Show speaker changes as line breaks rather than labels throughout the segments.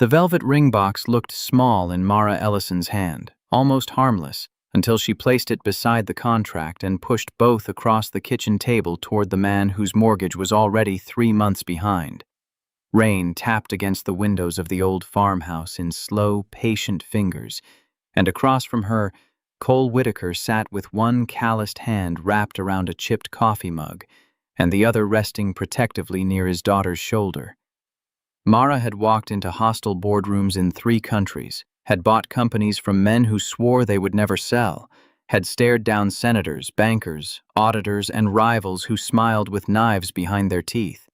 The velvet ring box looked small in Mara Ellison's hand, almost harmless, until she placed it beside the contract and pushed both across the kitchen table toward the man whose mortgage was already 3 months behind. Rain tapped against the windows of the old farmhouse in slow, patient fingers, and across from her, Cole Whitaker sat with one calloused hand wrapped around a chipped coffee mug, and the other resting protectively near his daughter's shoulder. Mara had walked into hostile boardrooms in 3 countries, had bought companies from men who swore they would never sell, had stared down senators, bankers, auditors, and rivals who smiled with knives behind their teeth.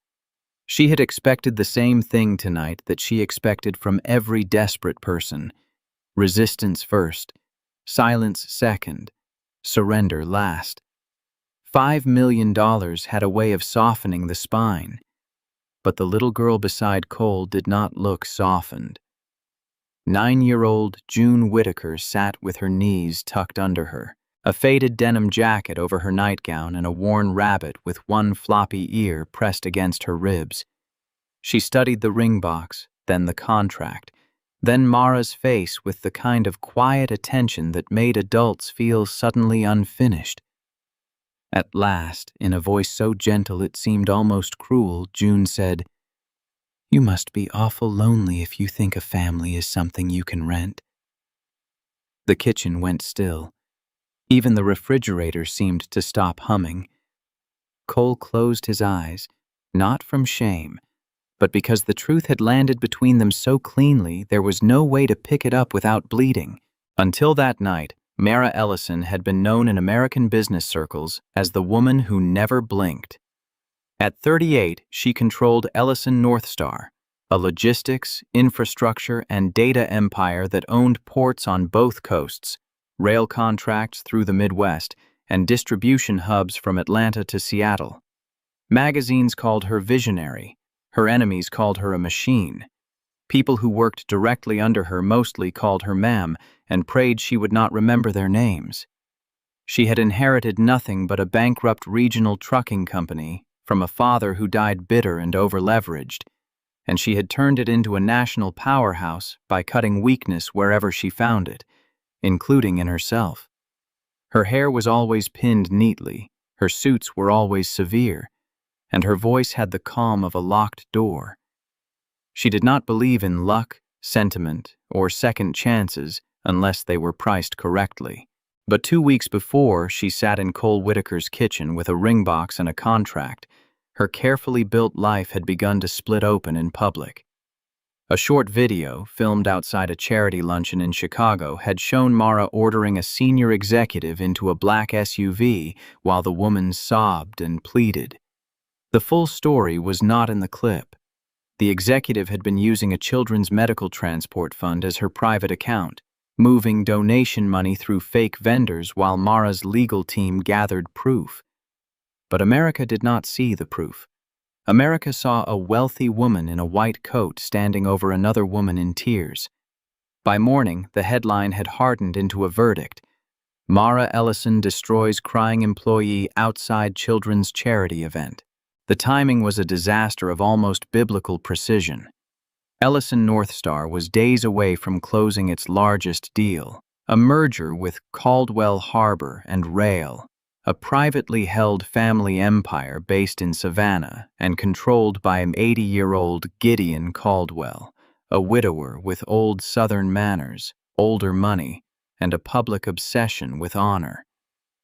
She had expected the same thing tonight that she expected from every desperate person: resistance first, silence second, surrender last. $5 million had a way of softening the spine, but the little girl beside Cole did not look softened. 9-year-old June Whitaker sat with her knees tucked under her, a faded denim jacket over her nightgown and a worn rabbit with one floppy ear pressed against her ribs. She studied the ring box, then the contract, then Mara's face with the kind of quiet attention that made adults feel suddenly unfinished. At last, in a voice so gentle it seemed almost cruel, June said, "You must be awful lonely if you think a family is something you can rent." The kitchen went still. Even the refrigerator seemed to stop humming. Cole closed his eyes, not from shame, but because the truth had landed between them so cleanly there was no way to pick it up without bleeding. Until that night, Mara Ellison had been known in American business circles as the woman who never blinked. At 38, she controlled Ellison Northstar, a logistics, infrastructure, and data empire that owned ports on both coasts, rail contracts through the Midwest, and distribution hubs from Atlanta to Seattle. Magazines called her visionary. Her enemies called her a machine. People who worked directly under her mostly called her ma'am and prayed she would not remember their names. She had inherited nothing but a bankrupt regional trucking company from a father who died bitter and over-leveraged, and she had turned it into a national powerhouse by cutting weakness wherever she found it, including in herself. Her hair was always pinned neatly, her suits were always severe, and her voice had the calm of a locked door. She did not believe in luck, sentiment, or second chances unless they were priced correctly. But 2 weeks before, she sat in Cole Whitaker's kitchen with a ring box and a contract. Her carefully built life had begun to split open in public. A short video, filmed outside a charity luncheon in Chicago, had shown Mara ordering a senior executive into a black SUV while the woman sobbed and pleaded. The full story was not in the clip. The executive had been using a children's medical transport fund as her private account, moving donation money through fake vendors while Mara's legal team gathered proof. But America did not see the proof. America saw a wealthy woman in a white coat standing over another woman in tears. By morning, the headline had hardened into a verdict: Mara Ellison destroys crying employee outside children's charity event. The timing was a disaster of almost biblical precision. Ellison Northstar was days away from closing its largest deal, a merger with Caldwell Harbor and Rail, a privately held family empire based in Savannah and controlled by an 80-year-old Gideon Caldwell, a widower with old Southern manners, older money, and a public obsession with honor.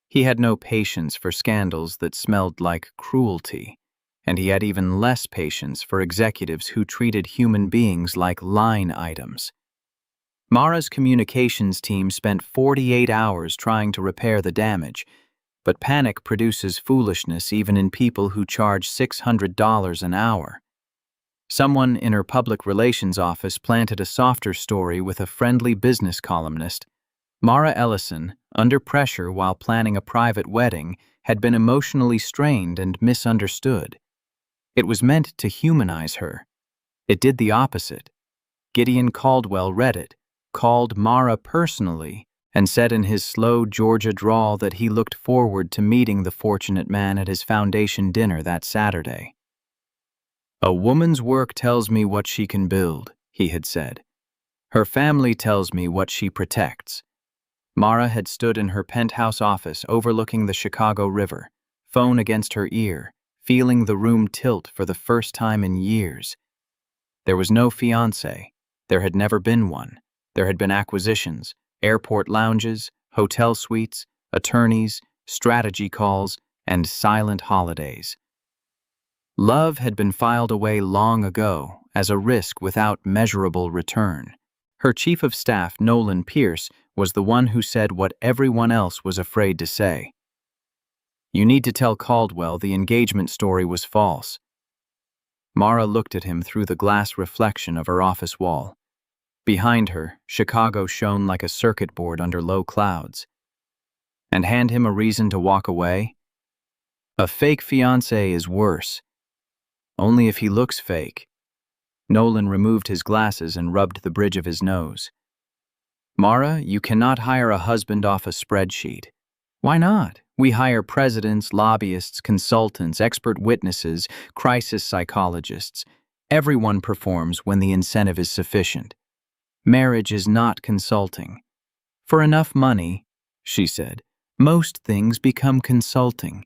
He had no patience for scandals that smelled like cruelty, and he had even less patience for executives who treated human beings like line items. Mara's communications team spent 48 hours trying to repair the damage, but panic produces foolishness even in people who charge $600 an hour. Someone in her public relations office planted a softer story with a friendly business columnist. Mara Ellison, under pressure while planning a private wedding, had been emotionally strained and misunderstood. It was meant to humanize her. It did the opposite. Gideon Caldwell read it, called Mara personally, and said in his slow Georgia drawl that he looked forward to meeting the fortunate man at his foundation dinner that Saturday. "A woman's work tells me what she can build," he had said. Her family tells me what she protects. Mara had stood in her penthouse office overlooking the Chicago River, phone against her ear, feeling the room tilt for the first time in years. There was no fiancé. There had never been one. There had been acquisitions, airport lounges, hotel suites, attorneys, strategy calls, and silent holidays. Love had been filed away long ago as a risk without measurable return. Her chief of staff, Nolan Pierce, was the one who said what everyone else was afraid to say. You need to tell Caldwell the engagement story was false. Mara looked at him through the glass reflection of her office wall. Behind her, Chicago shone like a circuit board under low clouds. And hand him a reason to walk away? A fake fiancé is worse. Only if he looks fake. Nolan removed his glasses and rubbed the bridge of his nose. Mara, you cannot hire a husband off a spreadsheet. Why not? We hire presidents, lobbyists, consultants, expert witnesses, crisis psychologists. Everyone performs when the incentive is sufficient. Marriage is not consulting. For enough money, she said, most things become consulting.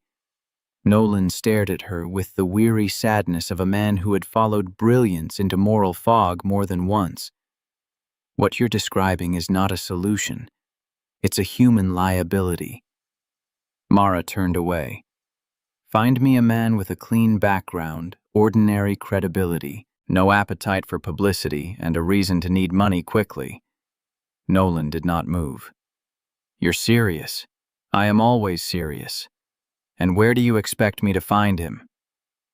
Nolan stared at her with the weary sadness of a man who had followed brilliance into moral fog more than once. What you're describing is not a solution. It's a human liability. Mara turned away. Find me a man with a clean background, ordinary credibility, no appetite for publicity, and a reason to need money quickly. Nolan did not move. You're serious. I am always serious. And where do you expect me to find him?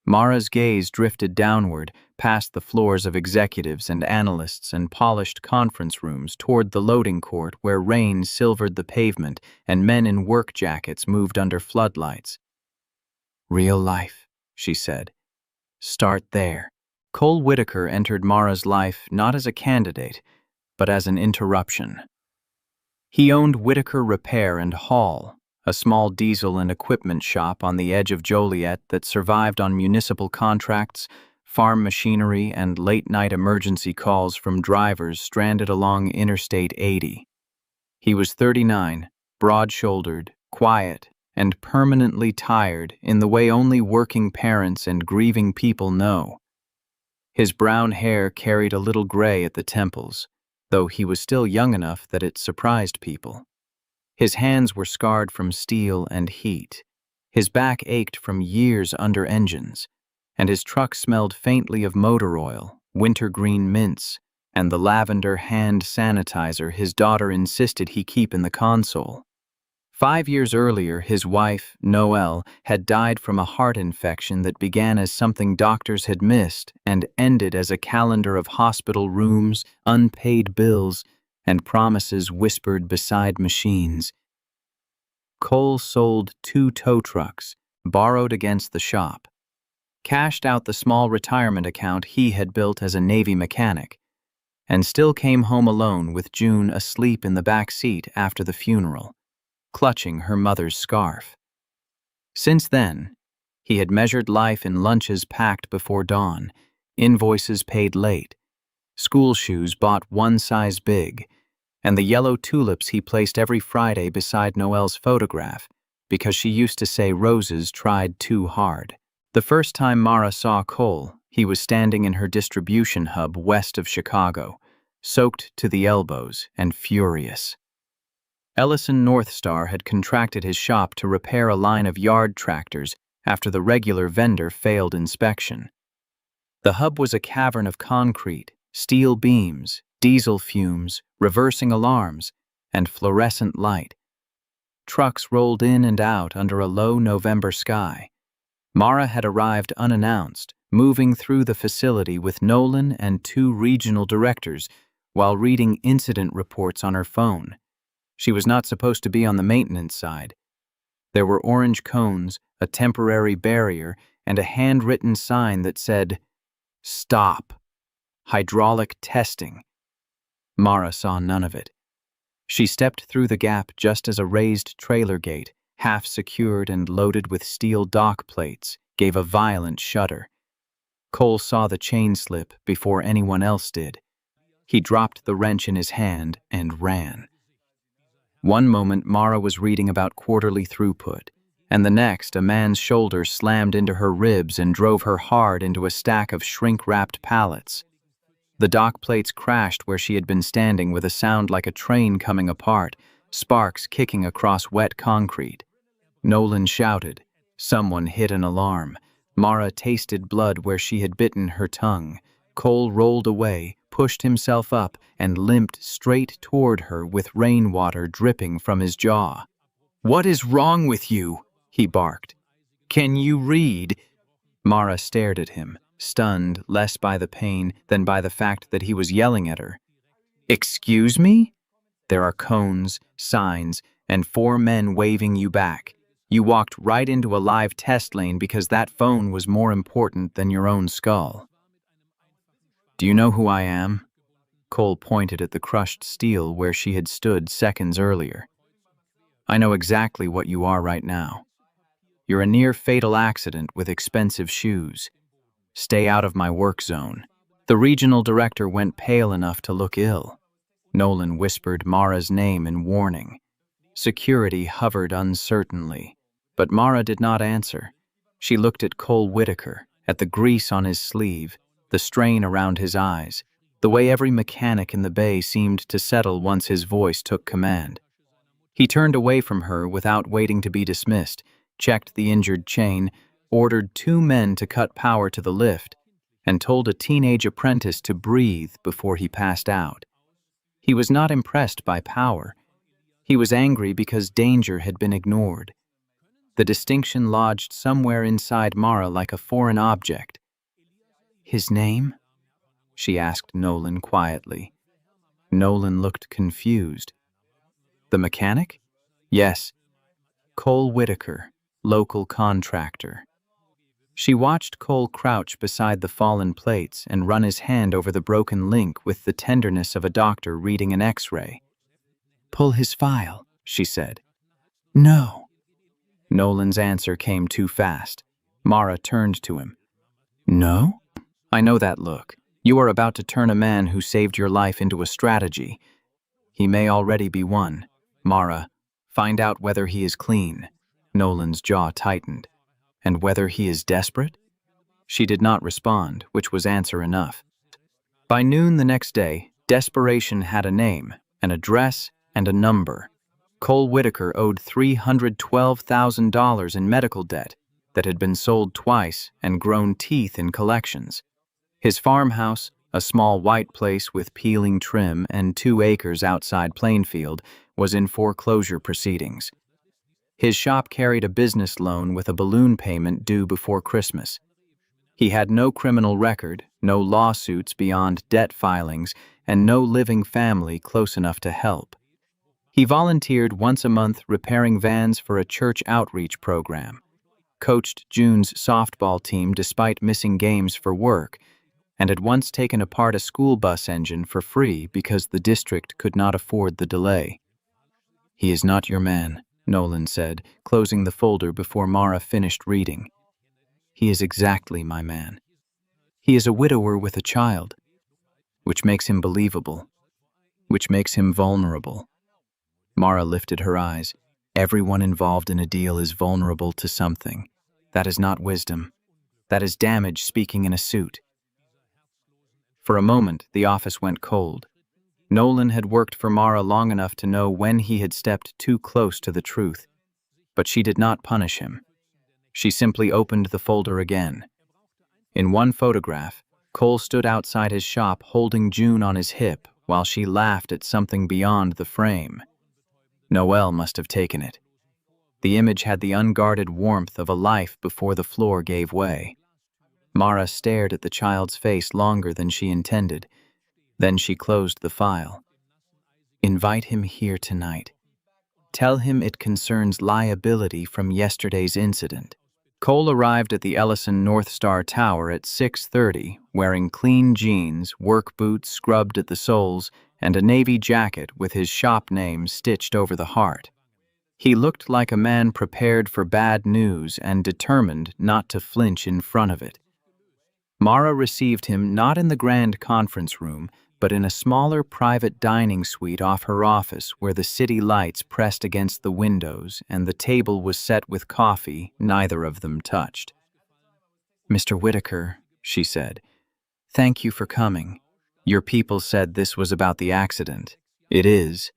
Mara's gaze drifted downward, past the floors of executives and analysts and polished conference rooms toward the loading court where rain silvered the pavement and men in work jackets moved under floodlights. Real life, she said. Start there. Cole Whitaker entered Mara's life not as a candidate, but as an interruption. He owned Whitaker Repair and Haul, a small diesel and equipment shop on the edge of Joliet that survived on municipal contracts, farm machinery, and late-night emergency calls from drivers stranded along Interstate 80. He was 39, broad-shouldered, quiet, and permanently tired in the way only working parents and grieving people know. His brown hair carried a little gray at the temples, though he was still young enough that it surprised people. His hands were scarred from steel and heat. His back ached from years under engines, and his truck smelled faintly of motor oil, wintergreen mints, and the lavender hand sanitizer his daughter insisted he keep in the console. 5 years earlier, his wife, Noelle, had died from a heart infection that began as something doctors had missed and ended as a calendar of hospital rooms, unpaid bills, and promises whispered beside machines. Cole sold 2 tow trucks, borrowed against the shop, cashed out the small retirement account he had built as a Navy mechanic, and still came home alone with June asleep in the back seat after the funeral, clutching her mother's scarf. Since then, he had measured life in lunches packed before dawn, invoices paid late, school shoes bought one size big, and the yellow tulips he placed every Friday beside Noelle's photograph because she used to say roses tried too hard. The first time Mara saw Cole, he was standing in her distribution hub west of Chicago, soaked to the elbows and furious. Ellison Northstar had contracted his shop to repair a line of yard tractors after the regular vendor failed inspection. The hub was a cavern of concrete, steel beams, diesel fumes, reversing alarms, and fluorescent light. Trucks rolled in and out under a low November sky. Mara had arrived unannounced, moving through the facility with Nolan and 2 regional directors while reading incident reports on her phone. She was not supposed to be on the maintenance side. There were orange cones, a temporary barrier, and a handwritten sign that said, "Stop. Hydraulic testing." Mara saw none of it. She stepped through the gap just as a raised trailer gate, half secured and loaded with steel dock plates, gave a violent shudder. Cole saw the chain slip before anyone else did. He dropped the wrench in his hand and ran. One moment, Mara was reading about quarterly throughput, and the next, a man's shoulder slammed into her ribs and drove her hard into a stack of shrink-wrapped pallets. The dock plates crashed where she had been standing with a sound like a train coming apart, sparks kicking across wet concrete. Nolan shouted. Someone hit an alarm. Mara tasted blood where she had bitten her tongue. Cole rolled away, pushed himself up, and limped straight toward her with rainwater dripping from his jaw. "What is wrong with you?" he barked. "Can you read?" Mara stared at him, stunned less by the pain than by the fact that he was yelling at her. "Excuse me? There are cones, signs, and 4 men waving you back. You walked right into a live test lane because that phone was more important than your own skull." "Do you know who I am?" Cole pointed at the crushed steel where she had stood seconds earlier. "I know exactly what you are right now. You're a near-fatal accident with expensive shoes. Stay out of my work zone." The regional director went pale enough to look ill. Nolan whispered Mara's name in warning. Security hovered uncertainly, but Mara did not answer. She looked at Cole Whitaker, at the grease on his sleeve, the strain around his eyes, the way every mechanic in the bay seemed to settle once his voice took command. He turned away from her without waiting to be dismissed, checked the injured chain, ordered 2 men to cut power to the lift, and told a teenage apprentice to breathe before he passed out. He was not impressed by power. He was angry because danger had been ignored. The distinction lodged somewhere inside Mara like a foreign object. "His name?" she asked Nolan quietly. Nolan looked confused. "The mechanic?" "Yes. Cole Whitaker, local contractor." She watched Cole crouch beside the fallen plates and run his hand over the broken link with the tenderness of a doctor reading an X-ray. "Pull his file," she said. "No." Nolan's answer came too fast. Mara turned to him. "No?" "I know that look. You are about to turn a man who saved your life into a strategy. He may already be one. Mara, find out whether he is clean." Nolan's jaw tightened. "And whether he is desperate?" She did not respond, which was answer enough. By noon the next day, desperation had a name, an address, and a number. Cole Whitaker owed $312,000 in medical debt that had been sold twice and grown teeth in collections. His farmhouse, a small white place with peeling trim and 2 acres outside Plainfield, was in foreclosure proceedings. His shop carried a business loan with a balloon payment due before Christmas. He had no criminal record, no lawsuits beyond debt filings, and no living family close enough to help. He volunteered once a month repairing vans for a church outreach program, coached June's softball team despite missing games for work, and had once taken apart a school bus engine for free because the district could not afford the delay. "He is not your man," Nolan said, closing the folder before Mara finished reading. "He is exactly my man. He is a widower with a child, which makes him believable, which makes him vulnerable." Mara lifted her eyes. "Everyone involved in a deal is vulnerable to something. That is not wisdom. That is damage speaking in a suit." For a moment, the office went cold. Nolan had worked for Mara long enough to know when he had stepped too close to the truth. But she did not punish him. She simply opened the folder again. In one photograph, Cole stood outside his shop holding June on his hip while she laughed at something beyond the frame. Noelle must have taken it. The image had the unguarded warmth of a life before the floor gave way. Mara stared at the child's face longer than she intended. Then she closed the file. "Invite him here tonight. Tell him it concerns liability from yesterday's incident." Cole arrived at the Ellison North Star Tower at 6:30, wearing clean jeans, work boots scrubbed at the soles, and a navy jacket with his shop name stitched over the heart. He looked like a man prepared for bad news and determined not to flinch in front of it. Mara received him not in the grand conference room, but in a smaller private dining suite off her office where the city lights pressed against the windows and the table was set with coffee neither of them touched. "Mr. Whitaker," she said, "thank you for coming. Your people said this was about the accident. It is.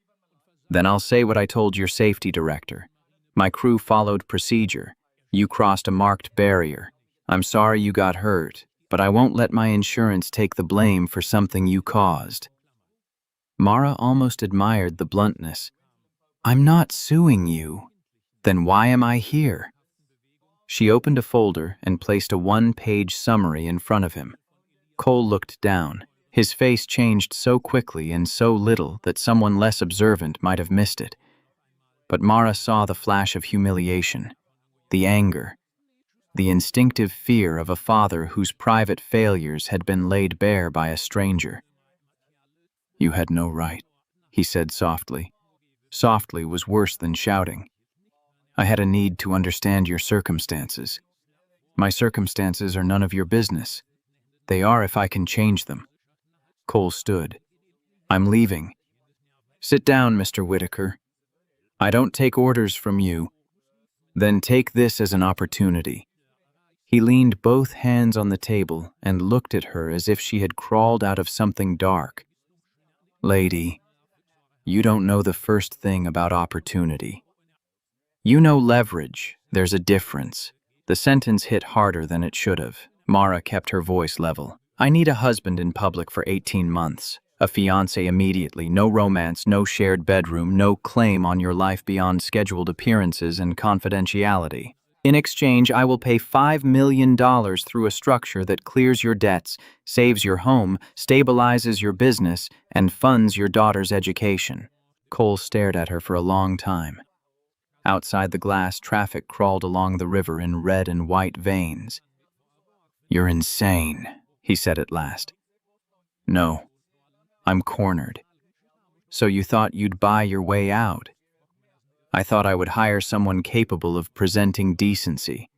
Then I'll say what I told your safety director. My crew followed procedure. You crossed a marked barrier. I'm sorry you got hurt, but I won't let my insurance take the blame for something you caused." Mara almost admired the bluntness. "I'm not suing you. Then why am I here?" She opened a folder and placed a one-page summary in front of him. Cole looked down. His face changed so quickly and so little that someone less observant might have missed it. But Mara saw the flash of humiliation, the anger, the instinctive fear of a father whose private failures had been laid bare by a stranger. "You had no right," he said softly. Softly was worse than shouting. "I had a need to understand your circumstances. My circumstances are none of your business. They are if I can change them." Cole stood. "I'm leaving." "Sit down, Mr. Whitaker. I don't take orders from you." "Then take this as an opportunity." He leaned both hands on the table and looked at her as if she had crawled out of something dark. "Lady, you don't know the first thing about opportunity. You know leverage. There's a difference." The sentence hit harder than it should have. Mara kept her voice level. "I need a husband in public for 18 months. A fiancé immediately. No romance, no shared bedroom, no claim on your life beyond scheduled appearances and confidentiality. In exchange, I will pay $5 million through a structure that clears your debts, saves your home, stabilizes your business, and funds your daughter's education." Cole stared at her for a long time. Outside the glass, traffic crawled along the river in red and white veins. "You're insane," he said at last. "No, I'm cornered." "So you thought you'd buy your way out?" "I thought I would hire someone capable of presenting decency."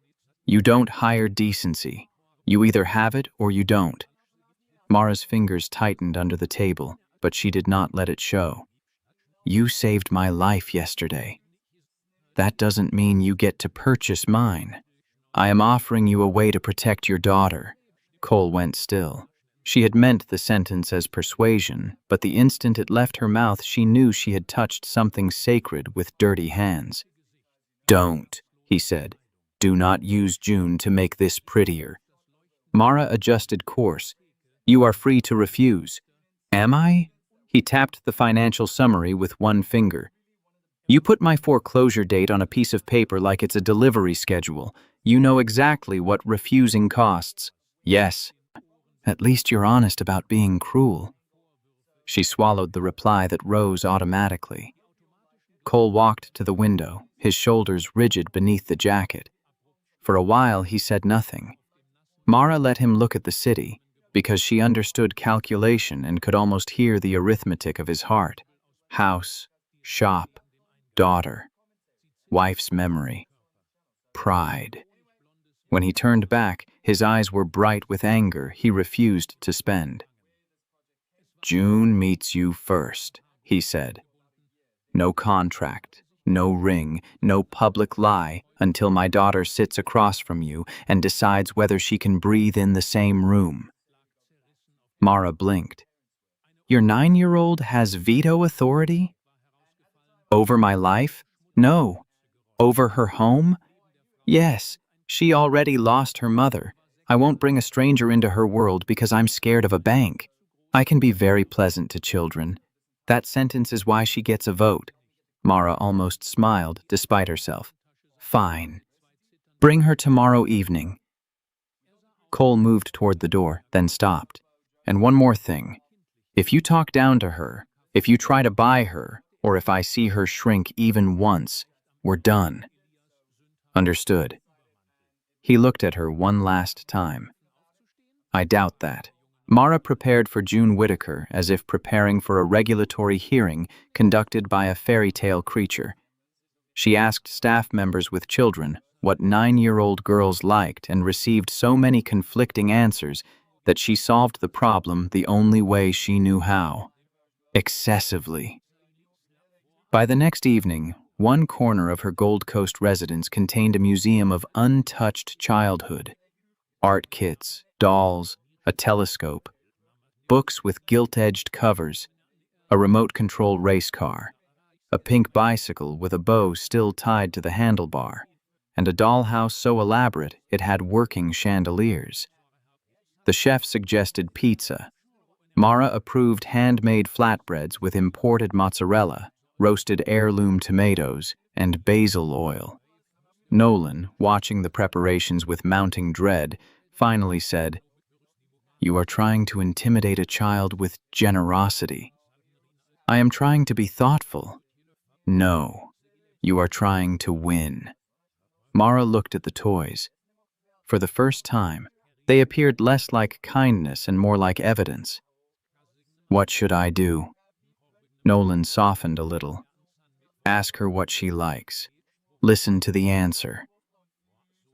"You don't hire decency. You either have it or you don't." Mara's fingers tightened under the table, but she did not let it show. "You saved my life yesterday. That doesn't mean you get to purchase mine. I am offering you a way to protect your daughter." Cole went still. She had meant the sentence as persuasion, but the instant it left her mouth, she knew she had touched something sacred with dirty hands. "Don't," he said. "Do not use June to make this prettier." Mara adjusted course. "You are free to refuse." "Am I?" He tapped the financial summary with one finger. "You put my foreclosure date on a piece of paper like it's a delivery schedule. You know exactly what refusing costs." "Yes." "At least you're honest about being cruel." She swallowed the reply that rose automatically. Cole walked to the window, his shoulders rigid beneath the jacket. For a while he said nothing. Mara let him look at the city, because she understood calculation and could almost hear the arithmetic of his heart. House, shop, daughter, wife's memory, pride. When he turned back, his eyes were bright with anger he refused to spend. "June meets you first," he said. "No contract, no ring, no public lie until my daughter sits across from you and decides whether she can breathe in the same room." Mara blinked. "Your 9-year-old has veto authority?" "Over my life? No. Over her home? Yes. She already lost her mother. I won't bring a stranger into her world because I'm scared of a bank. I can be very pleasant to children. That sentence is why she gets a vote." Mara almost smiled, despite herself. "Fine. Bring her tomorrow evening." Cole moved toward the door, then stopped. "And one more thing. If you talk down to her, if you try to buy her, or if I see her shrink even once, we're done." "Understood." He looked at her one last time. "I doubt that." Mara prepared for June Whitaker as if preparing for a regulatory hearing conducted by a fairy tale creature. She asked staff members with children, what 9-year-old girls liked, and received so many conflicting answers that she solved the problem the only way she knew how: excessively. By the next evening, one corner of her Gold Coast residence contained a museum of untouched childhood: art kits, dolls, a telescope, books with gilt-edged covers, a remote-control race car, a pink bicycle with a bow still tied to the handlebar, and a dollhouse so elaborate it had working chandeliers. The chef suggested pizza. Mara approved handmade flatbreads with imported mozzarella, roasted heirloom tomatoes, and basil oil. Nolan, watching the preparations with mounting dread, finally said, "You are trying to intimidate a child with generosity." "I am trying to be thoughtful." "No, you are trying to win." Mara looked at the toys. For the first time, they appeared less like kindness and more like evidence. "What should I do?" Nolan softened a little. "Ask her what she likes. Listen to the answer."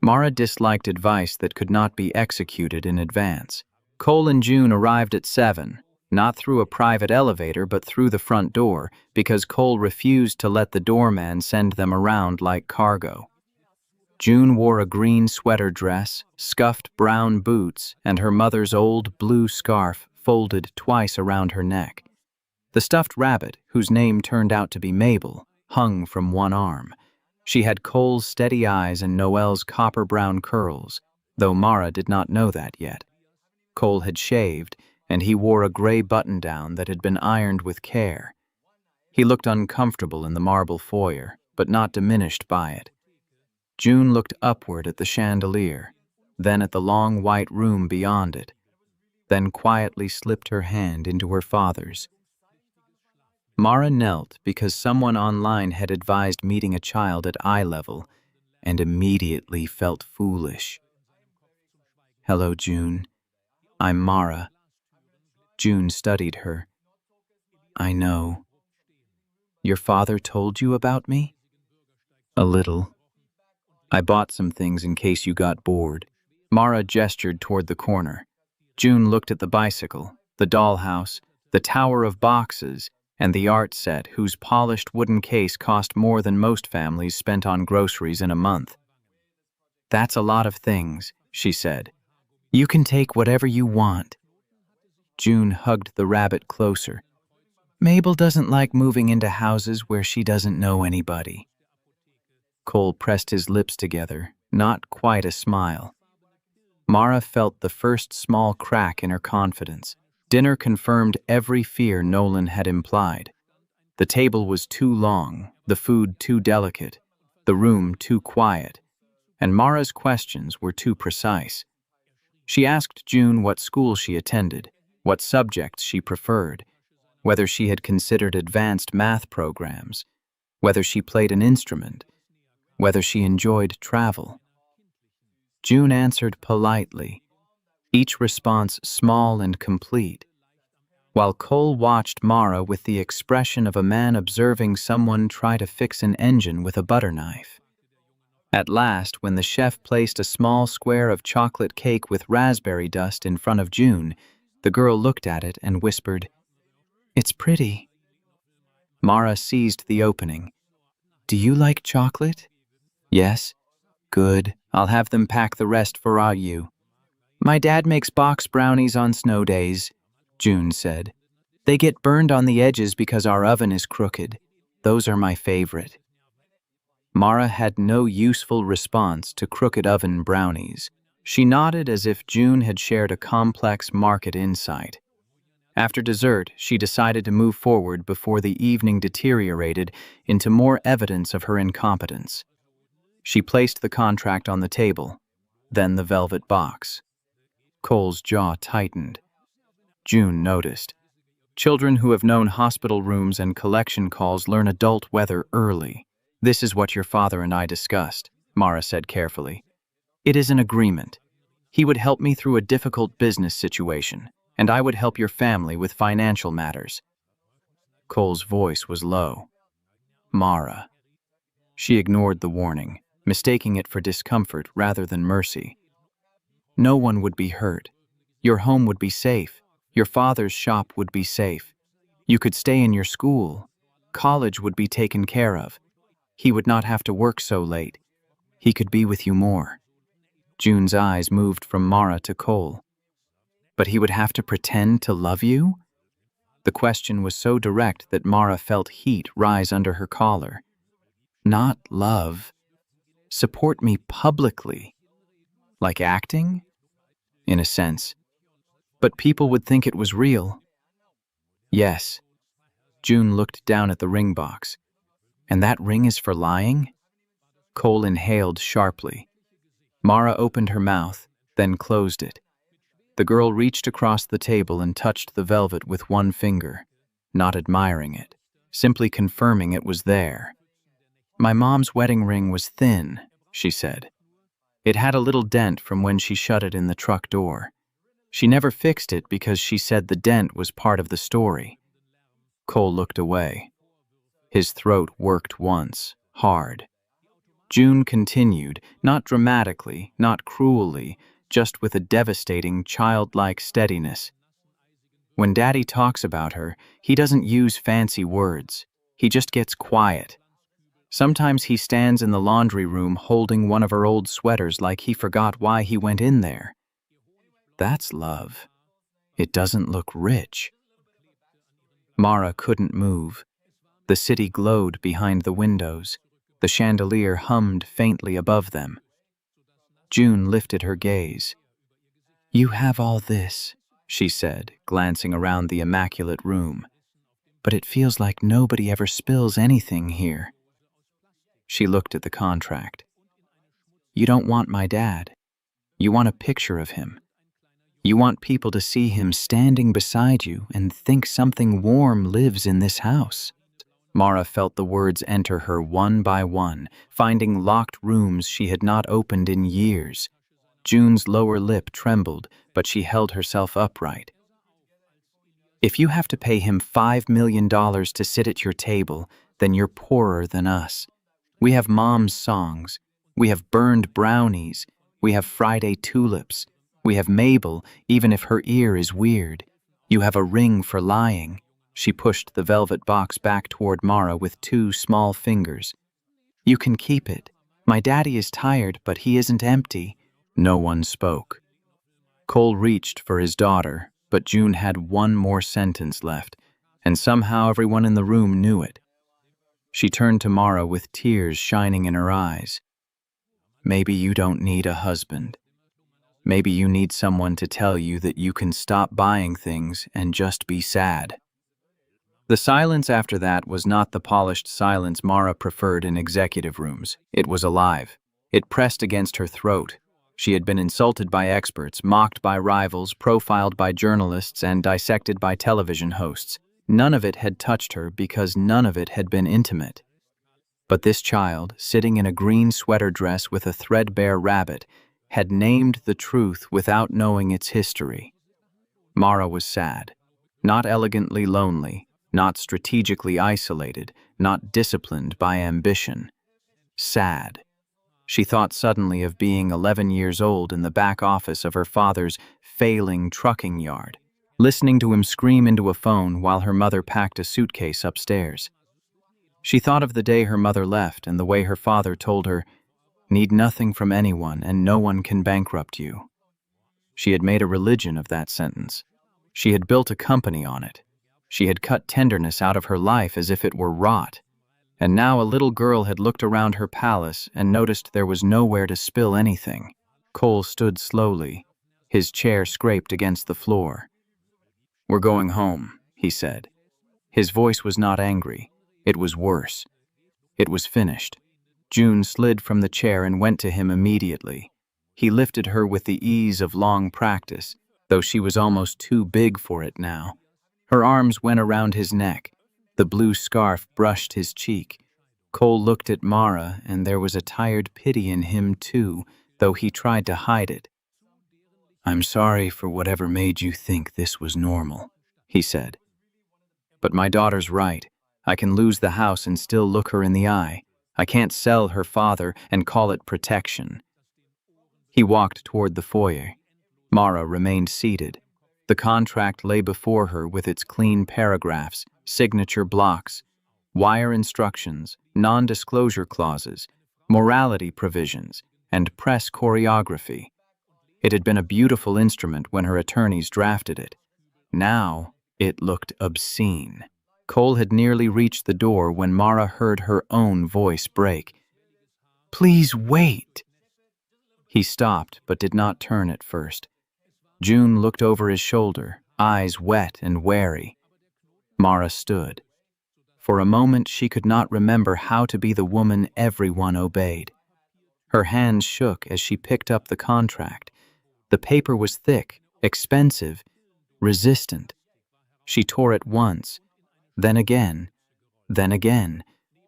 Mara disliked advice that could not be executed in advance. Cole and June arrived at 7, not through a private elevator but through the front door, because Cole refused to let the doorman send them around like cargo. June wore a green sweater dress, scuffed brown boots, and her mother's old blue scarf folded twice around her neck. The stuffed rabbit, whose name turned out to be Mabel, hung from one arm. She had Cole's steady eyes and Noelle's copper-brown curls, though Mara did not know that yet. Cole had shaved, and he wore a gray button-down that had been ironed with care. He looked uncomfortable in the marble foyer, but not diminished by it. June looked upward at the chandelier, then at the long white room beyond it, then quietly slipped her hand into her father's. Mara knelt because someone online had advised meeting a child at eye level, and immediately felt foolish. "Hello, June. I'm Mara." June studied her. "I know. Your father told you about me?" "A little. I bought some things in case you got bored." Mara gestured toward the corner. June looked at the bicycle, the dollhouse, the tower of boxes, and the art set whose polished wooden case cost more than most families spent on groceries in a month. "That's a lot of things," she said. "You can take whatever you want." June hugged the rabbit closer. "Mabel doesn't like moving into houses where she doesn't know anybody." Cole pressed his lips together, not quite a smile. Mara felt the first small crack in her confidence. Dinner confirmed every fear Nolan had implied. The table was too long, the food too delicate, the room too quiet, and Mara's questions were too precise. She asked June what school she attended, what subjects she preferred, whether she had considered advanced math programs, whether she played an instrument, whether she enjoyed travel. June answered politely, each response small and complete, while Cole watched Mara with the expression of a man observing someone try to fix an engine with a butter knife. At last, when the chef placed a small square of chocolate cake with raspberry dust in front of June, the girl looked at it and whispered, "It's pretty." Mara seized the opening. "Do you like chocolate?" "Yes." "Good. I'll have them pack the rest for you." "My dad makes box brownies on snow days," June said. "They get burned on the edges because our oven is crooked. Those are my favorite." Mara had no useful response to crooked oven brownies. She nodded as if June had shared a complex market insight. After dessert, she decided to move forward before the evening deteriorated into more evidence of her incompetence. She placed the contract on the table, then the velvet box. Cole's jaw tightened. June noticed. Children who have known hospital rooms and collection calls learn adult weather early. "This is what your father and I discussed," Mara said carefully. "It is an agreement. He would help me through a difficult business situation, and I would help your family with financial matters." Cole's voice was low. "Mara." She ignored the warning. mistaking it for discomfort rather than mercy. No one would be hurt. Your home would be safe. Your father's shop would be safe. You could stay in your school. College would be taken care of. He would not have to work so late. He could be with you more. June's eyes moved from Mara to Cole. But he would have to pretend to love you? The question was so direct that Mara felt heat rise under her collar. Not love. Support me publicly. Like acting? In a sense. But people would think it was real. Yes. June looked down at the ring box. And that ring is for lying? Cole inhaled sharply. Mara opened her mouth, then closed it. The girl reached across the table and touched the velvet with one finger, not admiring it, simply confirming it was there. My mom's wedding ring was thin, she said. It had a little dent from when she shut it in the truck door. She never fixed it because she said the dent was part of the story. Cole looked away. His throat worked once, hard. June continued, not dramatically, not cruelly, just with a devastating, childlike steadiness. When Daddy talks about her, he doesn't use fancy words. He just gets quiet. Sometimes he stands in the laundry room holding one of her old sweaters like he forgot why he went in there. That's love. It doesn't look rich. Mara couldn't move. The city glowed behind the windows. The chandelier hummed faintly above them. June lifted her gaze. You have all this, she said, glancing around the immaculate room. But it feels like nobody ever spills anything here. She looked at the contract. You don't want my dad. You want a picture of him. You want people to see him standing beside you and think something warm lives in this house. Mara felt the words enter her one by one, finding locked rooms she had not opened in years. June's lower lip trembled, but she held herself upright. If you have to pay him $5 million to sit at your table, then you're poorer than us. We have Mom's songs. We have burned brownies. We have Friday tulips. We have Mabel, even if her ear is weird. You have a ring for lying. She pushed the velvet box back toward Mara with two small fingers. You can keep it. My daddy is tired, but he isn't empty. No one spoke. Cole reached for his daughter, but June had one more sentence left, and somehow everyone in the room knew it. She turned to Mara with tears shining in her eyes. Maybe you don't need a husband. Maybe you need someone to tell you that you can stop buying things and just be sad. The silence after that was not the polished silence Mara preferred in executive rooms. It was alive. It pressed against her throat. She had been insulted by experts, mocked by rivals, profiled by journalists, and dissected by television hosts. None of it had touched her because none of it had been intimate. But this child, sitting in a green sweater dress with a threadbare rabbit, had named the truth without knowing its history. Mara was sad, not elegantly lonely, not strategically isolated, not disciplined by ambition. Sad. She thought suddenly of being 11 years old in the back office of her father's failing trucking yard, listening to him scream into a phone while her mother packed a suitcase upstairs. She thought of the day her mother left and the way her father told her, "Need nothing from anyone and no one can bankrupt you." She had made a religion of that sentence. She had built a company on it. She had cut tenderness out of her life as if it were rot. And now a little girl had looked around her palace and noticed there was nowhere to spill anything. Cole stood slowly. His chair scraped against the floor. "We're going home," he said. His voice was not angry. It was worse. It was finished. June slid from the chair and went to him immediately. He lifted her with the ease of long practice, though she was almost too big for it now. Her arms went around his neck. The blue scarf brushed his cheek. Cole looked at Mara, and there was a tired pity in him too, though he tried to hide it. "I'm sorry for whatever made you think this was normal," he said. "But my daughter's right. I can lose the house and still look her in the eye. I can't sell her father and call it protection. He walked toward the foyer. Mara remained seated. The contract lay before her with its clean paragraphs, signature blocks, wire instructions, non-disclosure clauses, morality provisions, and press choreography. It had been a beautiful instrument when her attorneys drafted it. Now, it looked obscene. Cole had nearly reached the door when Mara heard her own voice break. "Please wait." He stopped, but did not turn at first. June looked over his shoulder, eyes wet and wary. Mara stood. For a moment she could not remember how to be the woman everyone obeyed. Her hands shook as she picked up the contract. The paper was thick, expensive, resistant. She tore it once, then again,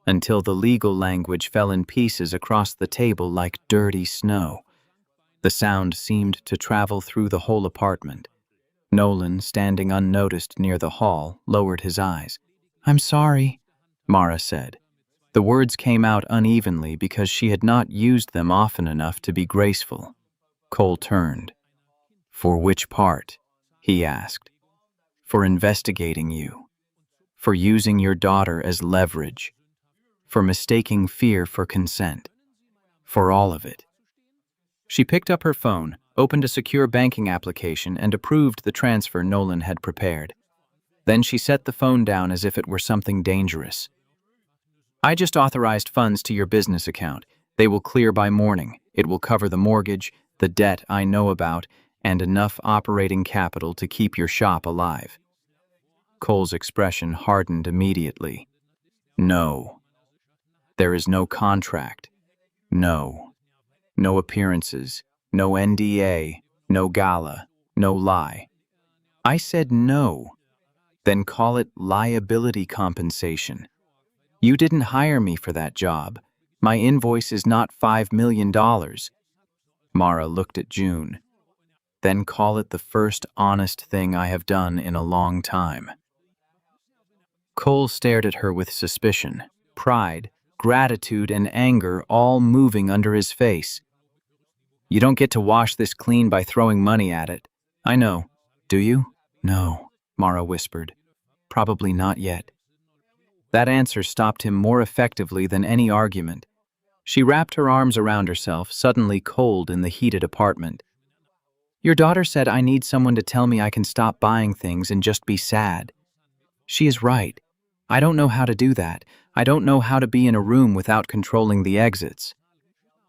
until the legal language fell in pieces across the table like dirty snow. The sound seemed to travel through the whole apartment. Nolan, standing unnoticed near the hall, lowered his eyes. "I'm sorry," Mara said. The words came out unevenly because she had not used them often enough to be graceful. Cole turned. "For which part?" he asked. "For investigating you. For using your daughter as leverage. For mistaking fear for consent. For all of it." She picked up her phone, opened a secure banking application, and approved the transfer Nolan had prepared. Then she set the phone down as if it were something dangerous. "I just authorized funds to your business account. They will clear by morning. It will cover the mortgage, the debt I know about, and enough operating capital to keep your shop alive." Cole's expression hardened immediately. "No. There is no contract. No. No appearances, no NDA, no gala, no lie." "I said no." "Then call it liability compensation. You didn't hire me for that job. My invoice is not $5 million. Mara looked at June. "Then call it the first honest thing I have done in a long time." Cole stared at her with suspicion, pride, gratitude, and anger all moving under his face. "You don't get to wash this clean by throwing money at it. I know. Do you?" "No," Mara whispered. "Probably not yet." That answer stopped him more effectively than any argument. She wrapped her arms around herself, suddenly cold in the heated apartment. "Your daughter said I need someone to tell me I can stop buying things and just be sad. She is right. I don't know how to do that. I don't know how to be in a room without controlling the exits.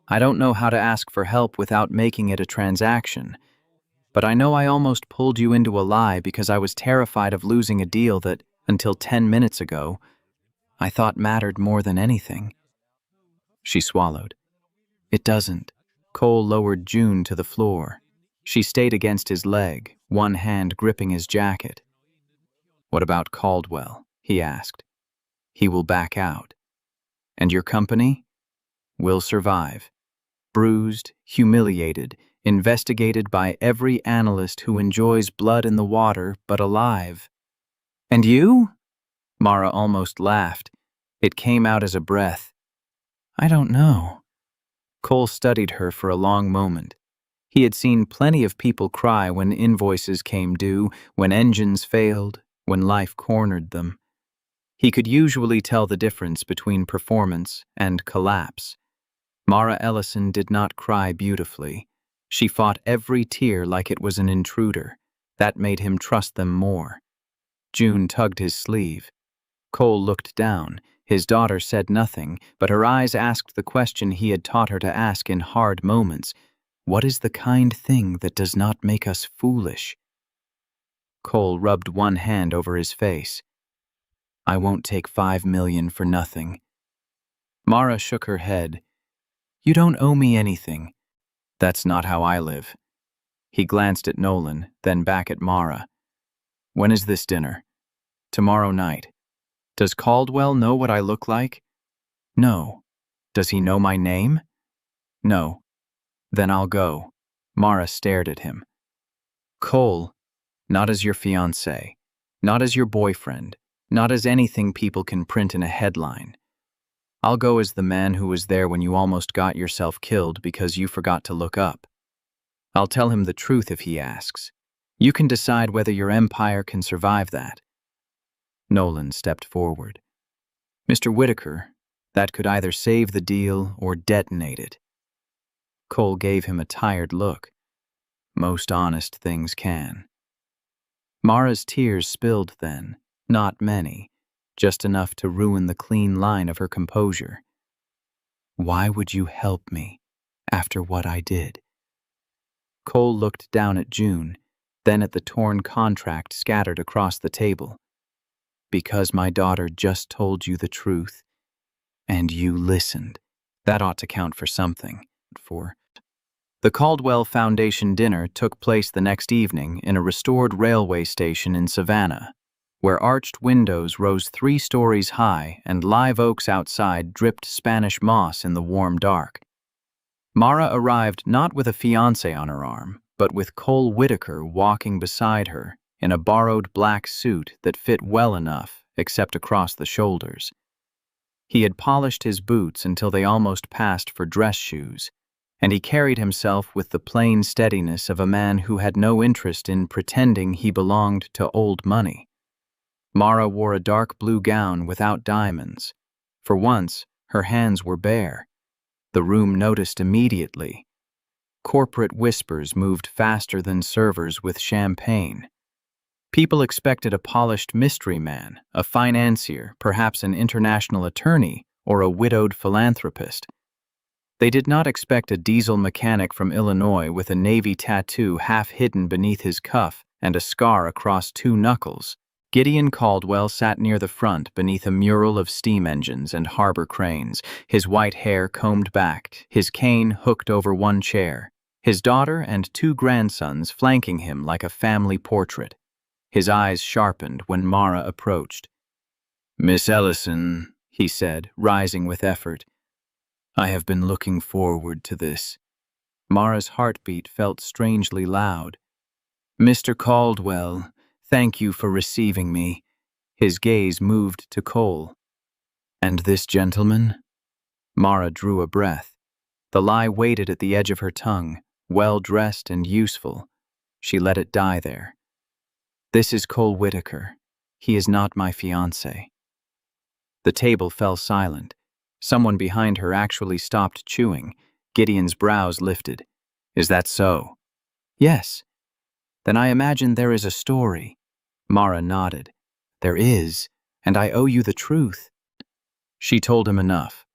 I don't know how to ask for help without making it a transaction. But I know I almost pulled you into a lie because I was terrified of losing a deal that, until 10 minutes ago, I thought mattered more than anything." She swallowed. "It doesn't." Cole lowered June to the floor. She stayed against his leg, one hand gripping his jacket. "What about Caldwell?" he asked. "He will back out. And your company? Will survive. Bruised, humiliated, investigated by every analyst who enjoys blood in the water but alive." "And you?" Mara almost laughed. It came out as a breath. "I don't know." Cole studied her for a long moment. He had seen plenty of people cry when invoices came due, when engines failed, when life cornered them. He could usually tell the difference between performance and collapse. Mara Ellison did not cry beautifully. She fought every tear like it was an intruder. That made him trust them more. June tugged his sleeve. Cole looked down. His daughter said nothing, but her eyes asked the question he had taught her to ask in hard moments. What is the kind thing that does not make us foolish? Cole rubbed one hand over his face. "I won't take $5 million for nothing." Mara shook her head. "You don't owe me anything." "That's not how I live." He glanced at Nolan, then back at Mara. "When is this dinner?" "Tomorrow night." "Does Caldwell know what I look like?" "No." "Does he know my name?" "No." "Then I'll go." Mara stared at him. "Cole, not as your fiancé, not as your boyfriend, not as anything people can print in a headline. I'll go as the man who was there when you almost got yourself killed because you forgot to look up. I'll tell him the truth if he asks. You can decide whether your empire can survive that." Nolan stepped forward. "Mr. Whitaker, that could either save the deal or detonate it." Cole gave him a tired look. "Most honest things can." Mara's tears spilled then, not many, just enough to ruin the clean line of her composure. "Why would you help me after what I did?" Cole looked down at June, then at the torn contract scattered across the table. "Because my daughter just told you the truth, and you listened. That ought to count for something." The Caldwell Foundation dinner took place the next evening in a restored railway station in Savannah, where arched windows rose 3 stories high and live oaks outside dripped Spanish moss in the warm dark. Mara arrived not with a fiancé on her arm, but with Cole Whitaker walking beside her in a borrowed black suit that fit well enough, except across the shoulders. He had polished his boots until they almost passed for dress shoes, and he carried himself with the plain steadiness of a man who had no interest in pretending he belonged to old money. Mara wore a dark blue gown without diamonds. For once, her hands were bare. The room noticed immediately. Corporate whispers moved faster than servers with champagne. People expected a polished mystery man, a financier, perhaps an international attorney, or a widowed philanthropist. They did not expect a diesel mechanic from Illinois with a Navy tattoo half hidden beneath his cuff and a scar across 2 knuckles. Gideon Caldwell sat near the front beneath a mural of steam engines and harbor cranes, his white hair combed back, his cane hooked over one chair, his daughter and 2 grandsons flanking him like a family portrait. His eyes sharpened when Mara approached. "Miss Ellison," he said, rising with effort, "I have been looking forward to this." Mara's heartbeat felt strangely loud. "Mr. Caldwell, thank you for receiving me." His gaze moved to Cole. "And this gentleman?" Mara drew a breath. The lie waited at the edge of her tongue, well-dressed and useful. She let it die there. "This is Cole Whitaker. He is not my fiancé." The table fell silent. Someone behind her actually stopped chewing. Gideon's brows lifted. "Is that so?" "Yes." "Then I imagine there is a story." Mara nodded. "There is, and I owe you the truth." She told him enough.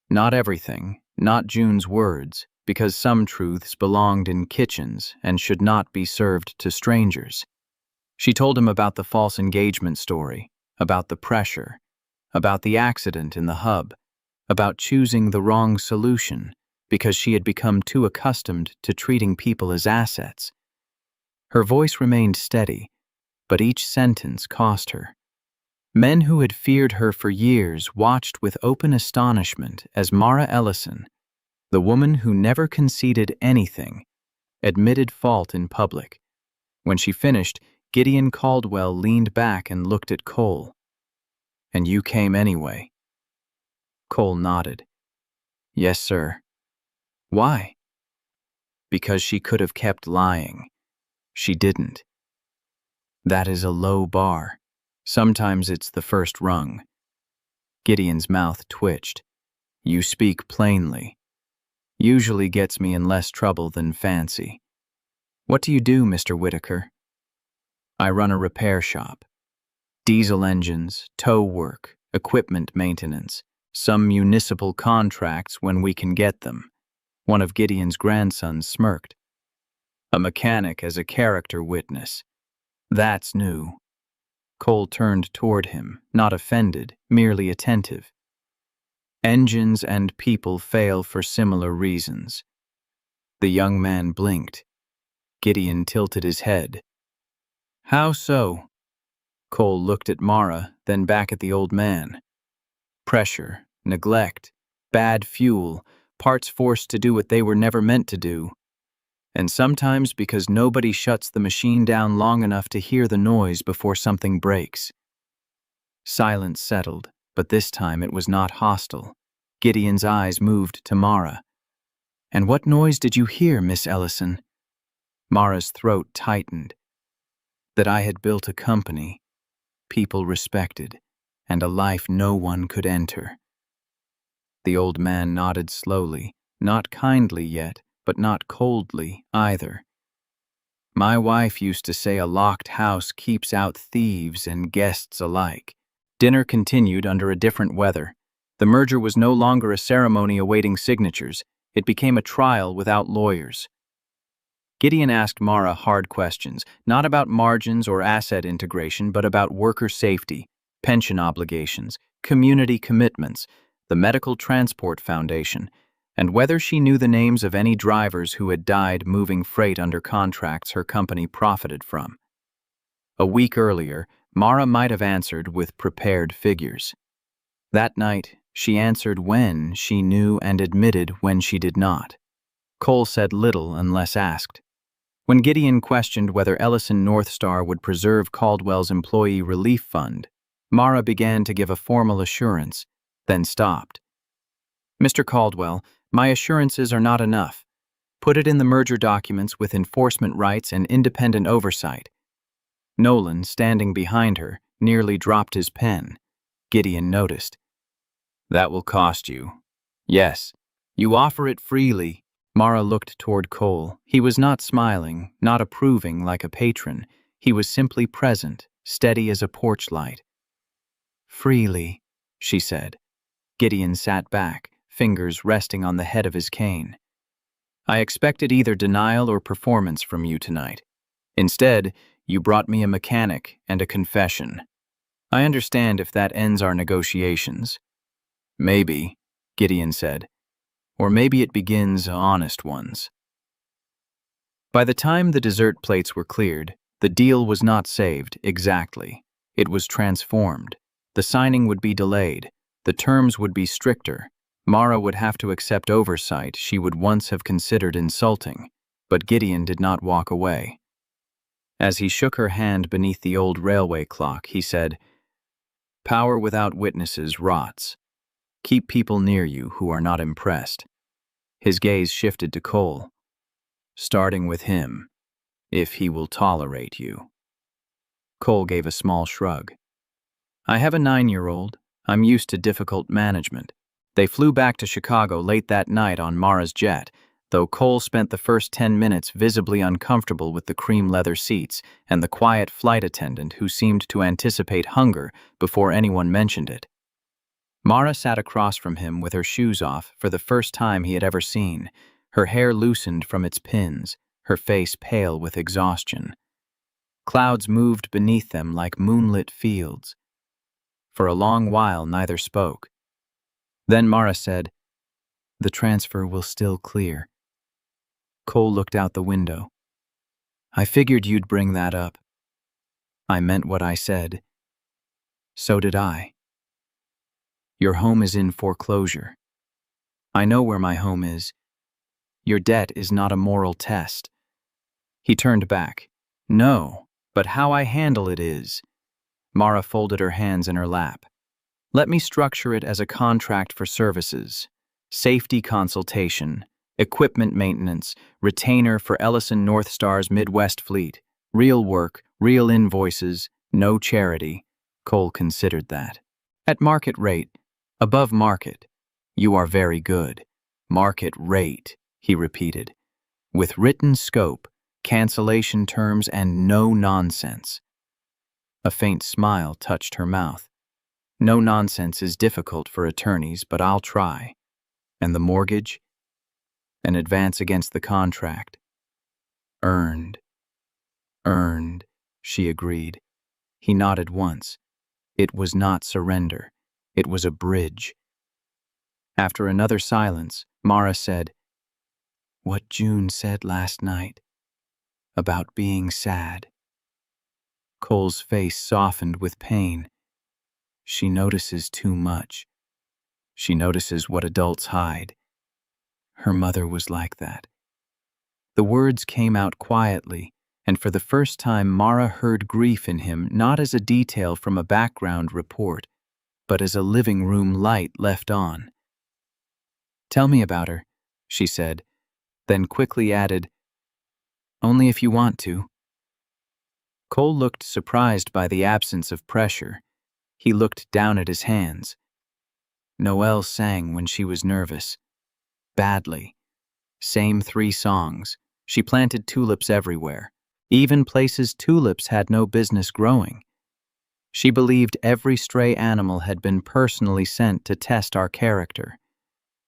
Not everything, not June's words, because some truths belonged in kitchens and should not be served to strangers. She told him about the false engagement story, about the pressure, about the accident in the hub, about choosing the wrong solution because she had become too accustomed to treating people as assets. Her voice remained steady, but each sentence cost her. Men who had feared her for years watched with open astonishment as Mara Ellison, the woman who never conceded anything, admitted fault in public. When she finished, Gideon Caldwell leaned back and looked at Cole. "And you came anyway?" Cole nodded. "Yes, sir." "Why?" "Because she could have kept lying. She didn't." "That is a low bar. Sometimes it's the first rung." Gideon's mouth twitched. "You speak plainly. Usually gets me in less trouble than fancy. What do you do, Mr. Whitaker?" "I run a repair shop. Diesel engines, tow work, equipment maintenance, some municipal contracts when we can get them." One of Gideon's grandsons smirked. "A mechanic as a character witness. That's new." Cole turned toward him, not offended, merely attentive. "Engines and people fail for similar reasons." The young man blinked. Gideon tilted his head. "How so?" Cole looked at Mara, then back at the old man. "Pressure, neglect, bad fuel, parts forced to do what they were never meant to do. And sometimes because nobody shuts the machine down long enough to hear the noise before something breaks." Silence settled, but this time it was not hostile. Gideon's eyes moved to Mara. "And what noise did you hear, Miss Ellison?" Mara's throat tightened. "That I had built a company people respected, and a life no one could enter." The old man nodded slowly, not kindly yet, but not coldly either. "My wife used to say a locked house keeps out thieves and guests alike." Dinner continued under a different weather. The merger was no longer a ceremony awaiting signatures. It became a trial without lawyers. Gideon asked Mara hard questions, not about margins or asset integration, but about worker safety, pension obligations, community commitments, the Medical Transport Foundation, and whether she knew the names of any drivers who had died moving freight under contracts her company profited from. A week earlier, Mara might have answered with prepared figures. That night, she answered when she knew and admitted when she did not. Cole said little unless asked. When Gideon questioned whether Ellison North Star would preserve Caldwell's employee relief fund, Mara began to give a formal assurance, then stopped. "Mr. Caldwell, my assurances are not enough. Put it in the merger documents with enforcement rights and independent oversight." Nolan, standing behind her, nearly dropped his pen. Gideon noticed. "That will cost you." "Yes. You offer it freely." Mara looked toward Cole. He was not smiling, not approving like a patron. He was simply present, steady as a porch light. "Freely," she said. Gideon sat back, fingers resting on the head of his cane. "I expected either denial or performance from you tonight. Instead, you brought me a mechanic and a confession. I understand if that ends our negotiations." "Maybe," Gideon said. "Or maybe it begins honest ones." By the time the dessert plates were cleared, the deal was not saved exactly. It was transformed. The signing would be delayed. The terms would be stricter. Mara would have to accept oversight she would once have considered insulting, but Gideon did not walk away. As he shook her hand beneath the old railway clock, he said, "Power without witnesses rots. Keep people near you who are not impressed." His gaze shifted to Cole. "Starting with him, if he will tolerate you." Cole gave a small shrug. "I have a 9-year-old. I'm used to difficult management." They flew back to Chicago late that night on Mara's jet, though Cole spent the first 10 minutes visibly uncomfortable with the cream leather seats and the quiet flight attendant who seemed to anticipate hunger before anyone mentioned it. Mara sat across from him with her shoes off for the first time he had ever seen, her hair loosened from its pins, her face pale with exhaustion. Clouds moved beneath them like moonlit fields. For a long while neither spoke. Then Mara said, "The transfer will still clear." Cole looked out the window. "I figured you'd bring that up." "I meant what I said." "So did I." "Your home is in foreclosure." "I know where my home is. Your debt is not a moral test." He turned back. "No, but how I handle it is." Mara folded her hands in her lap. "Let me structure it as a contract for services. Safety consultation, equipment maintenance, retainer for Ellison North Star's Midwest fleet. Real work, real invoices, no charity." Cole considered that. "At market rate. Above market." "You are very good." "Market rate," he repeated. "With written scope, cancellation terms, and no nonsense." A faint smile touched her mouth. "No nonsense is difficult for attorneys, but I'll try." "And the mortgage?" "An advance against the contract." "Earned." "Earned," she agreed. He nodded once. It was not surrender. It was a bridge. After another silence, Mara said, "What June said last night, about being sad." Cole's face softened with pain. "She notices too much. She notices what adults hide. Her mother was like that." The words came out quietly, and for the first time Mara heard grief in him not as a detail from a background report, but as a living room light left on. "Tell me about her," she said, then quickly added, "Only if you want to." Cole looked surprised by the absence of pressure. He looked down at his hands. Noelle sang when she was nervous. Badly. Same 3 songs. She planted tulips everywhere, even places tulips had no business growing. She believed every stray animal had been personally sent to test our character.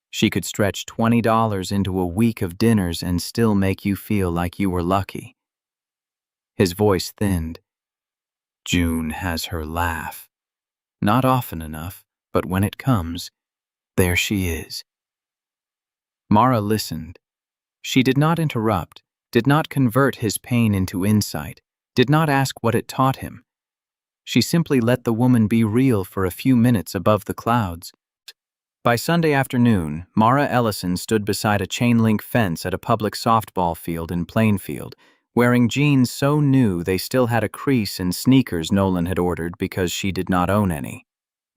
She could stretch $20 into a week of dinners and still make you feel like you were lucky. His voice thinned. June has her laugh. Not often enough, but when it comes, there she is. Mara listened. She did not interrupt, did not convert his pain into insight, did not ask what it taught him. She simply let the woman be real for a few minutes above the clouds. By Sunday afternoon, Mara Ellison stood beside a chain-link fence at a public softball field in Plainfield, wearing jeans so new they still had a crease in sneakers Nolan had ordered because she did not own any.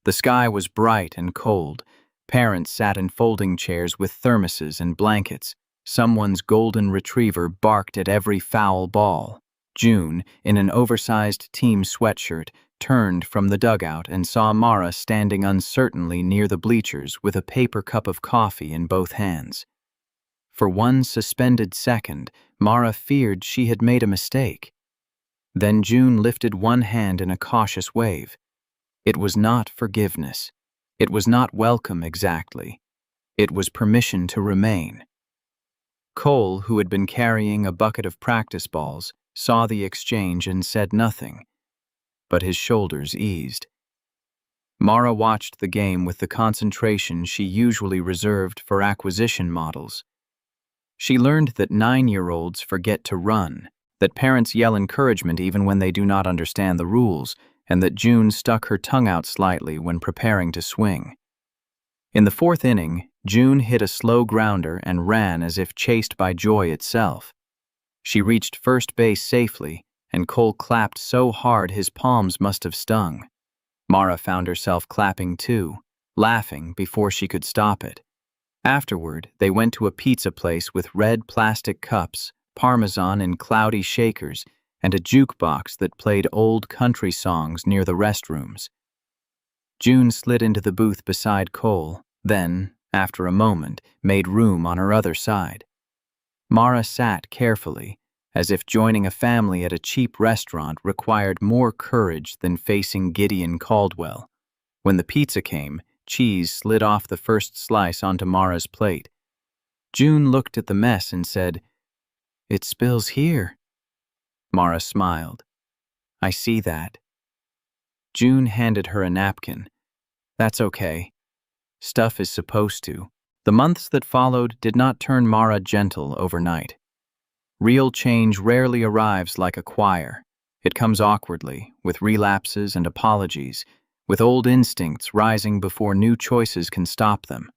The sky was bright and cold. Parents sat in folding chairs with thermoses and blankets. Someone's golden retriever barked at every foul ball. June, in an oversized team sweatshirt, turned from the dugout and saw Mara standing uncertainly near the bleachers with a paper cup of coffee in both hands. For one suspended second, Mara feared she had made a mistake. Then June lifted one hand in a cautious wave. It was not forgiveness. It was not welcome exactly. It was permission to remain. Cole, who had been carrying a bucket of practice balls, saw the exchange and said nothing, but his shoulders eased. Mara watched the game with the concentration she usually reserved for acquisition models. She learned that 9-year-olds forget to run, that parents yell encouragement even when they do not understand the rules, and that June stuck her tongue out slightly when preparing to swing. In the 4th inning, June hit a slow grounder and ran as if chased by joy itself. She reached first base safely, and Cole clapped so hard his palms must have stung. Mara found herself clapping too, laughing before she could stop it. Afterward, they went to a pizza place with red plastic cups, Parmesan in cloudy shakers, and a jukebox that played old country songs near the restrooms. June slid into the booth beside Cole, then, after a moment, made room on her other side. Mara sat carefully, as if joining a family at a cheap restaurant required more courage than facing Gideon Caldwell. When the pizza came, cheese slid off the first slice onto Mara's plate. June looked at the mess and said, "It spills here." Mara smiled. "I see that." June handed her a napkin. "That's okay. Stuff is supposed to." The months that followed did not turn Mara gentle overnight. Real change rarely arrives like a choir. It comes awkwardly, with relapses and apologies, with old instincts rising before new choices can stop them.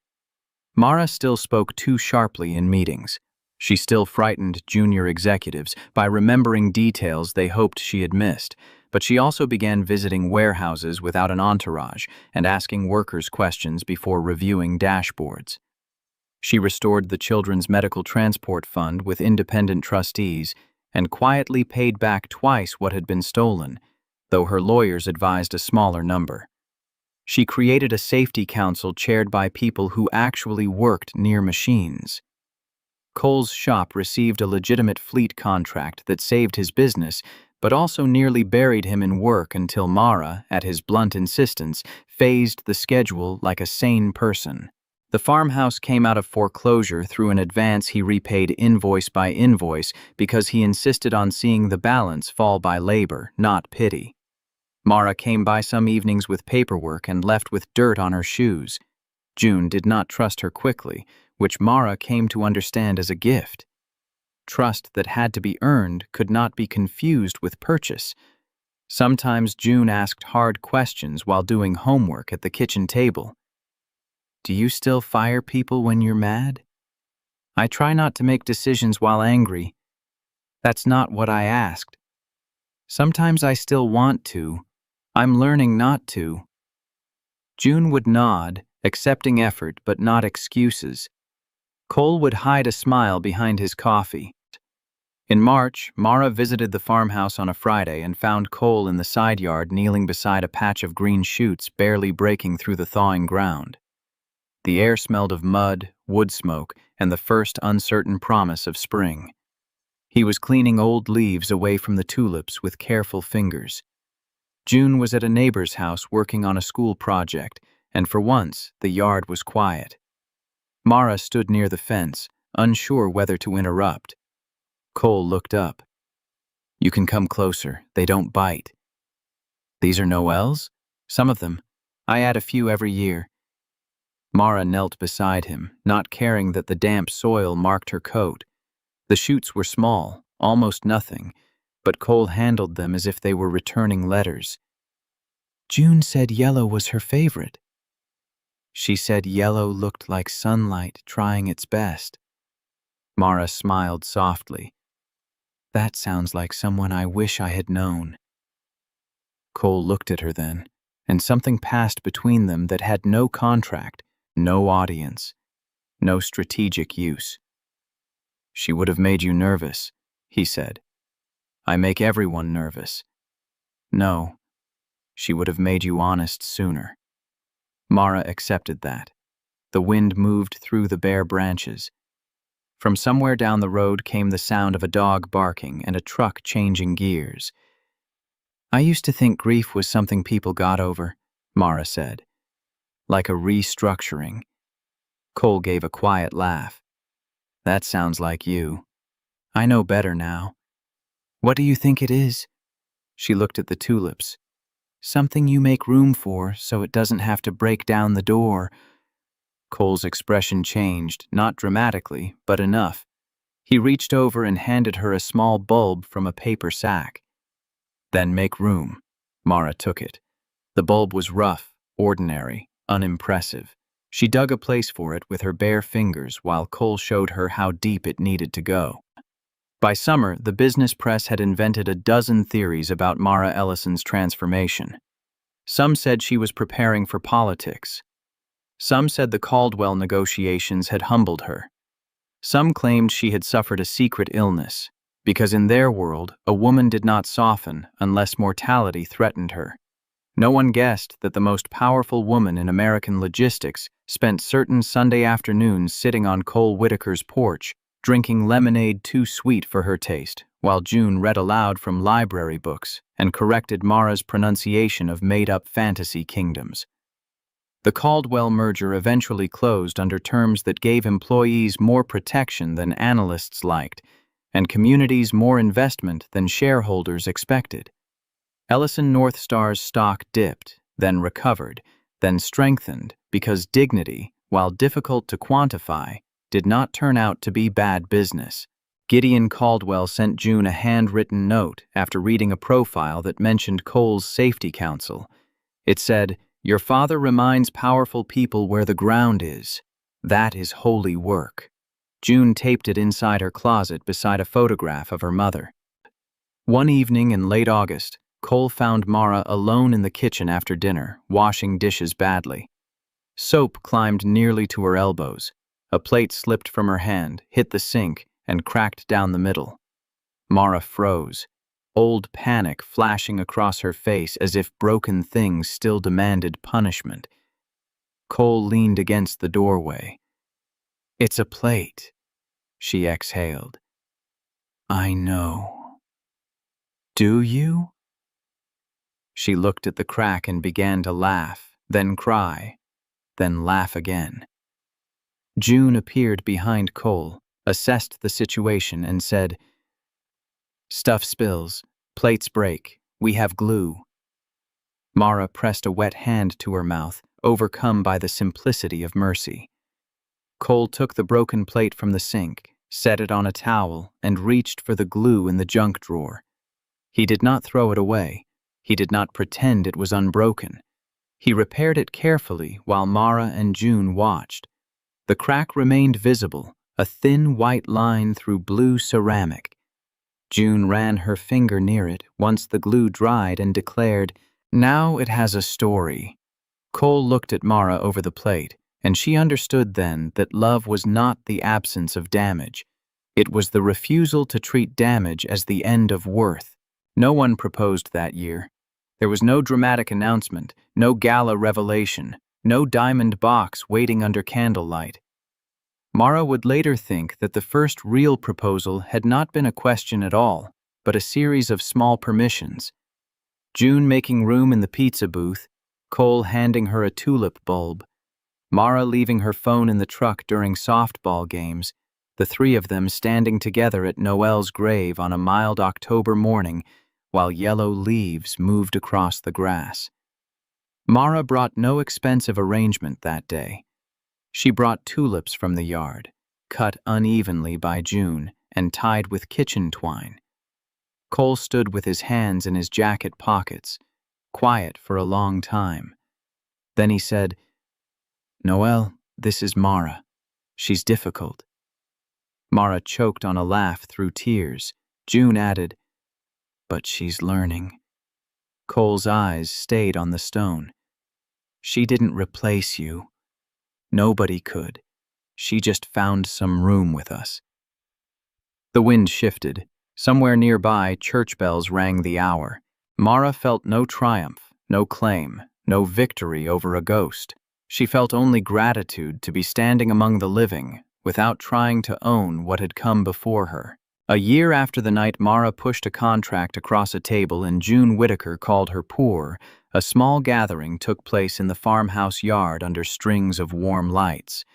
Mara still spoke too sharply in meetings. She still frightened junior executives by remembering details they hoped she had missed, but she also began visiting warehouses without an entourage and asking workers questions before reviewing dashboards. She restored the Children's Medical Transport Fund with independent trustees and quietly paid back twice what had been stolen, though her lawyers advised a smaller number. She created a safety council chaired by people who actually worked near machines. Cole's shop received a legitimate fleet contract that saved his business, but also nearly buried him in work until Mara, at his blunt insistence, phased the schedule like a sane person. The farmhouse came out of foreclosure through an advance he repaid invoice by invoice because he insisted on seeing the balance fall by labor, not pity. Mara came by some evenings with paperwork and left with dirt on her shoes. June did not trust her quickly, which Mara came to understand as a gift. Trust that had to be earned could not be confused with purchase. Sometimes June asked hard questions while doing homework at the kitchen table. "Do you still fire people when you're mad?" "I try not to make decisions while angry." "That's not what I asked." "Sometimes I still want to. I'm learning not to." June would nod, accepting effort but not excuses, Cole would hide a smile behind his coffee. In March, Mara visited the farmhouse on a Friday and found Cole in the side yard kneeling beside a patch of green shoots barely breaking through the thawing ground. The air smelled of mud, wood smoke, and the first uncertain promise of spring. He was cleaning old leaves away from the tulips with careful fingers. June was at a neighbor's house working on a school project, and for once, the yard was quiet. Mara stood near the fence, unsure whether to interrupt. Cole looked up. "You can come closer. They don't bite." "These are Noel's?" "Some of them. I add a few every year." Mara knelt beside him, not caring that the damp soil marked her coat. The shoots were small, almost nothing, but Cole handled them as if they were returning letters. "June said yellow was her favorite." "She said yellow looked like sunlight trying its best." Mara smiled softly. "That sounds like someone I wish I had known." Cole looked at her then, and something passed between them that had no contract, no audience, no strategic use. "She would have made you nervous," he said. "I make everyone nervous." "No, she would have made you honest sooner." Mara accepted that. The wind moved through the bare branches. From somewhere down the road came the sound of a dog barking and a truck changing gears. "I used to think grief was something people got over," Mara said. "Like a restructuring." Cole gave a quiet laugh. "That sounds like you. I know better now." "What do you think it is?" She looked at the tulips. "Something you make room for so it doesn't have to break down the door." Cole's expression changed, not dramatically, but enough. He reached over and handed her a small bulb from a paper sack. "Then make room." Mara took it. The bulb was rough, ordinary, unimpressive. She dug a place for it with her bare fingers while Cole showed her how deep it needed to go. By summer, the business press had invented a dozen theories about Mara Ellison's transformation. Some said she was preparing for politics. Some said the Caldwell negotiations had humbled her. Some claimed she had suffered a secret illness, because in their world, a woman did not soften unless mortality threatened her. No one guessed that the most powerful woman in American logistics spent certain Sunday afternoons sitting on Cole Whitaker's porch, drinking lemonade too sweet for her taste, while June read aloud from library books and corrected Mara's pronunciation of made-up fantasy kingdoms. The Caldwell merger eventually closed under terms that gave employees more protection than analysts liked, and communities more investment than shareholders expected. Ellison North Star's stock dipped, then recovered, then strengthened because dignity, while difficult to quantify, did not turn out to be bad business. Gideon Caldwell sent June a handwritten note after reading a profile that mentioned Cole's safety council. It said, "Your father reminds powerful people where the ground is. That is holy work." June taped it inside her closet beside a photograph of her mother. One evening in late August, Cole found Mara alone in the kitchen after dinner, washing dishes badly. Soap climbed nearly to her elbows. A plate slipped from her hand, hit the sink, and cracked down the middle. Mara froze, old panic flashing across her face as if broken things still demanded punishment. Cole leaned against the doorway. "It's a plate," she exhaled. "I know." "Do you?" She looked at the crack and began to laugh, then cry, then laugh again. June appeared behind Cole, assessed the situation, and said, "Stuff spills, plates break, we have glue." Mara pressed a wet hand to her mouth, overcome by the simplicity of mercy. Cole took the broken plate from the sink, set it on a towel, and reached for the glue in the junk drawer. He did not throw it away. He did not pretend it was unbroken. He repaired it carefully while Mara and June watched. The crack remained visible, a thin white line through blue ceramic. June ran her finger near it once the glue dried and declared, "Now it has a story." Cole looked at Mara over the plate, and she understood then that love was not the absence of damage. It was the refusal to treat damage as the end of worth. No one proposed that year. There was no dramatic announcement, no gala revelation, no diamond box waiting under candlelight. Mara would later think that the first real proposal had not been a question at all, but a series of small permissions. June making room in the pizza booth, Cole handing her a tulip bulb, Mara leaving her phone in the truck during softball games, the three of them standing together at Noelle's grave on a mild October morning while yellow leaves moved across the grass. Mara brought no expensive arrangement that day. She brought tulips from the yard, cut unevenly by June and tied with kitchen twine. Cole stood with his hands in his jacket pockets, quiet for a long time. Then he said, "Noelle, this is Mara. She's difficult." Mara choked on a laugh through tears. June added, "But she's learning." Cole's eyes stayed on the stone. "She didn't replace you. Nobody could. She just found some room with us." The wind shifted. Somewhere nearby, church bells rang the hour. Mara felt no triumph, no claim, no victory over a ghost. She felt only gratitude to be standing among the living, without trying to own what had come before her. A year after the night Mara pushed a contract across a table and June Whitaker called her poor, a small gathering took place in the farmhouse yard under strings of warm lights.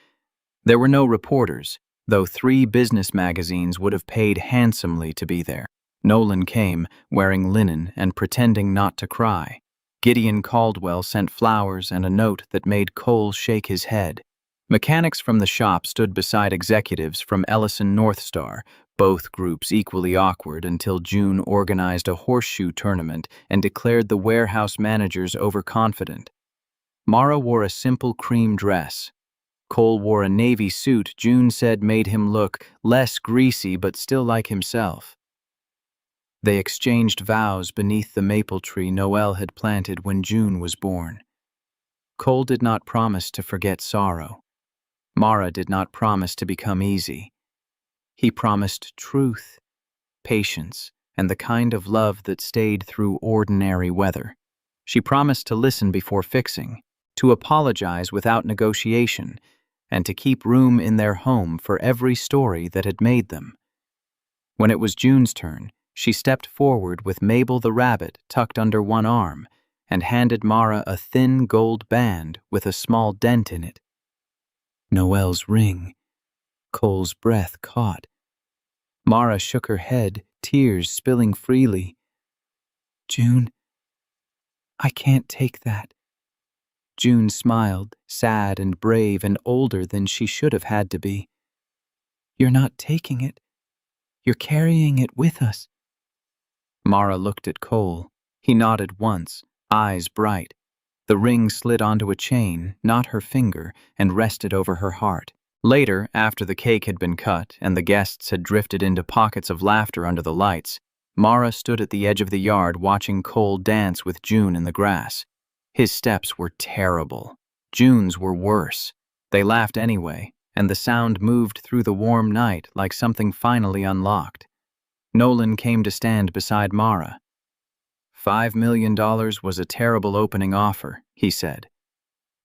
There were no reporters, though 3 business magazines would have paid handsomely to be there. Nolan came, wearing linen and pretending not to cry. Gideon Caldwell sent flowers and a note that made Cole shake his head. Mechanics from the shop stood beside executives from Ellison North Star, both groups equally awkward until June organized a horseshoe tournament and declared the warehouse managers overconfident. Mara wore a simple cream dress. Cole wore a navy suit June said made him look less greasy but still like himself. They exchanged vows beneath the maple tree Noelle had planted when June was born. Cole did not promise to forget sorrow. Mara did not promise to become easy. He promised truth, patience, and the kind of love that stayed through ordinary weather. She promised to listen before fixing, to apologize without negotiation, and to keep room in their home for every story that had made them. When it was June's turn, she stepped forward with Mabel the rabbit tucked under one arm and handed Mara a thin gold band with a small dent in it. Noelle's ring. Cole's breath caught. Mara shook her head, tears spilling freely. "June, I can't take that." June smiled, sad and brave and older than she should have had to be. "You're not taking it. You're carrying it with us." Mara looked at Cole. He nodded once, eyes bright. The ring slid onto a chain, not her finger, and rested over her heart. Later, after the cake had been cut and the guests had drifted into pockets of laughter under the lights, Mara stood at the edge of the yard watching Cole dance with June in the grass. His steps were terrible. June's were worse. They laughed anyway, and the sound moved through the warm night like something finally unlocked. Nolan came to stand beside Mara. $5 million was a terrible opening offer, he said.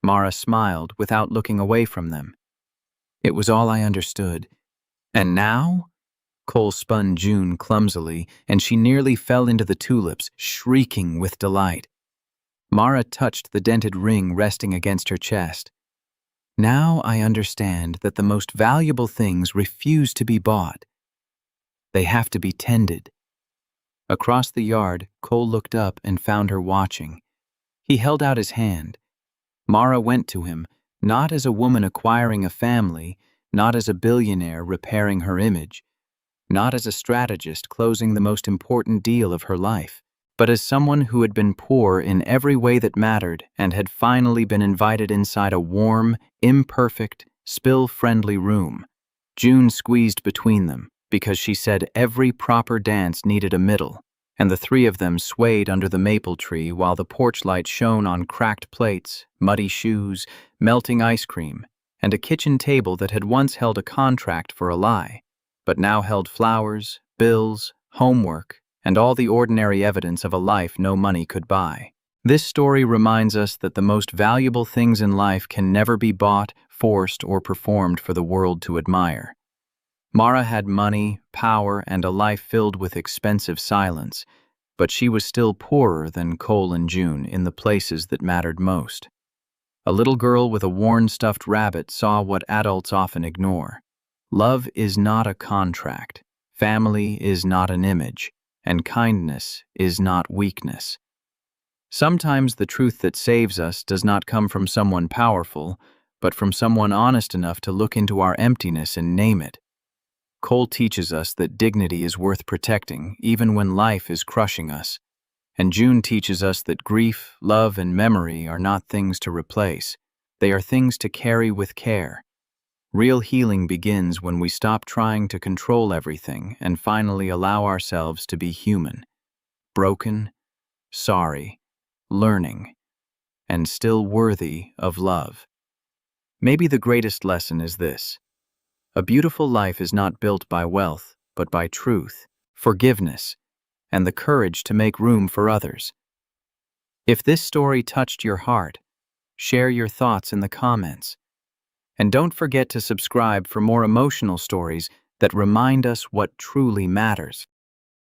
Mara smiled without looking away from them. It was all I understood. And now? Cole spun June clumsily, and she nearly fell into the tulips, shrieking with delight. Mara touched the dented ring resting against her chest. Now I understand that the most valuable things refuse to be bought. They have to be tended. Across the yard, Cole looked up and found her watching. He held out his hand. Mara went to him, not as a woman acquiring a family, not as a billionaire repairing her image, not as a strategist closing the most important deal of her life, but as someone who had been poor in every way that mattered and had finally been invited inside a warm, imperfect, spill-friendly room. June squeezed between them, because she said every proper dance needed a middle, and the three of them swayed under the maple tree while the porch light shone on cracked plates, muddy shoes, melting ice cream, and a kitchen table that had once held a contract for a lie, but now held flowers, bills, homework, and all the ordinary evidence of a life no money could buy. This story reminds us that the most valuable things in life can never be bought, forced, or performed for the world to admire. Mara had money, power, and a life filled with expensive silence, but she was still poorer than Cole and June in the places that mattered most. A little girl with a worn stuffed rabbit saw what adults often ignore. Love is not a contract, family is not an image, and kindness is not weakness. Sometimes the truth that saves us does not come from someone powerful, but from someone honest enough to look into our emptiness and name it. Cole teaches us that dignity is worth protecting, even when life is crushing us. And June teaches us that grief, love, and memory are not things to replace. They are things to carry with care. Real healing begins when we stop trying to control everything and finally allow ourselves to be human. Broken, sorry, learning, and still worthy of love. Maybe the greatest lesson is this. A beautiful life is not built by wealth, but by truth, forgiveness, and the courage to make room for others. If this story touched your heart, share your thoughts in the comments. And don't forget to subscribe for more emotional stories that remind us what truly matters.